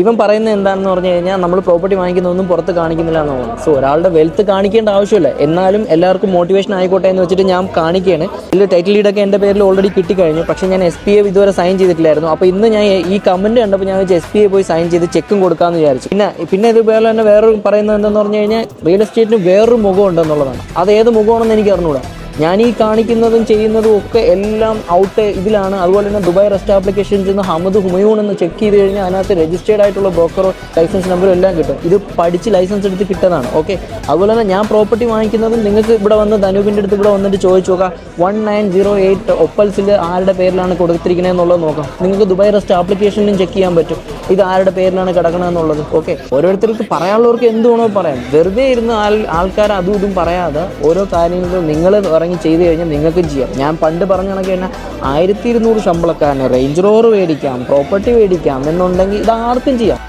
ഇവൻ പറയുന്നത് എന്താണെന്ന് പറഞ്ഞു കഴിഞ്ഞാൽ നമ്മൾ പ്രോപ്പർട്ടി വാങ്ങിക്കുന്നതൊന്നും പുറത്ത് കാണിക്കുന്നില്ല എന്ന് തോന്നുന്നു. സോ ഒരാളുടെ വെൽത്ത് കാണിക്കേണ്ട ആവശ്യമില്ല, എന്നാലും എല്ലാവർക്കും മോട്ടിവേഷൻ ആയിക്കോട്ടെ എന്ന് വെച്ചിട്ട് ഞാൻ കാണിക്കുകയാണ്. ഇതിൽ ടൈറ്റിൽ ഡീഡൊക്കെ എൻ്റെ പേരിൽ ഓൾറെഡി കിട്ടിക്കഴിഞ്ഞു. പക്ഷേ ഞാൻ SPA ഇതുവരെ സൈൻ ചെയ്തിട്ടില്ലായിരുന്നു. അപ്പോൾ ഇന്ന് ഞാൻ ഈ കമൻറ്റ് കണ്ടപ്പോൾ ഞാൻ SPA പോയി സൈൻ ചെയ്ത് ചെക്കും കൊടുക്കാമെന്ന് വിചാരിച്ചു. പിന്നെ ഇതുപോലെ തന്നെ വേറൊരു പറയുന്നത് എന്തെന്ന് പറഞ്ഞു കഴിഞ്ഞാൽ റിയൽ എസ്റ്റേറ്റിന് വേറൊരു മുഖം ഉണ്ടെന്നുള്ളതാണ്. അത് ഏത് മുഖമാണെന്ന് എനിക്ക് അറിഞ്ഞുകൂടാ. ഞാൻ ഈ കാണിക്കുന്നതും ചെയ്യുന്നതും ഒക്കെ എല്ലാം ഔട്ട് ഇതിലാണ്. അതുപോലെ തന്നെ ദുബായ് റെസ്റ്റ് ആപ്ലിക്കേഷൻസിൽ നിന്ന് ഹമദ് ഹുമയൂൺ എന്ന് ചെക്ക് ചെയ്ത് കഴിഞ്ഞാൽ അതിനകത്ത് രജിസ്റ്റേർഡ് ആയിട്ടുള്ള ബ്രോക്കറോ ലൈസൻസ് നമ്പറും എല്ലാം കിട്ടും. ഇത് പഠിച്ച് ലൈസൻസ് എടുത്ത് കിട്ടുന്നതാണ്. ഓക്കെ, അതുപോലെ തന്നെ ഞാൻ പ്രോപ്പർട്ടി വാങ്ങിക്കുന്നതും നിങ്ങൾക്ക് ഇവിടെ വന്ന് ധനൂപിൻ്റെ അടുത്ത് ഇവിടെ വന്നിട്ട് ചോദിച്ചു നോക്കാം. 1908 ഒപ്പൽസിൽ ആരുടെ പേരിലാണ് കൊടുത്തിരിക്കുന്നത് എന്നുള്ളത് നോക്കാം. നിങ്ങൾക്ക് ദുബായ് റെസ്റ്റ് ആപ്ലിക്കേഷനിലും ചെക്ക് ചെയ്യാൻ പറ്റും ഇത് ആരുടെ പേരിലാണ് കിടക്കണമെന്നുള്ളത്. ഓക്കെ, ഓരോരുത്തർക്ക് പറയാനുള്ളവർക്ക് എന്ത് വേണോ പറയാം. വെറുതെ ഇരുന്ന് ആൾക്കാർ അതും ഇതും പറയാതെ ഓരോ കാര്യങ്ങളും നിങ്ങൾ ഇറങ്ങി ചെയ്ത് കഴിഞ്ഞാൽ നിങ്ങൾക്കും ചെയ്യാം. ഞാൻ പണ്ട് പറഞ്ഞ കണക്ക് തന്നെ 1200 ശമ്പളക്കാരന് റേഞ്ച് റോവർ മേടിക്കാം, പ്രോപ്പർട്ടി മേടിക്കാം എന്നുണ്ടെങ്കിൽ ഇത് ആർക്കും ചെയ്യാം.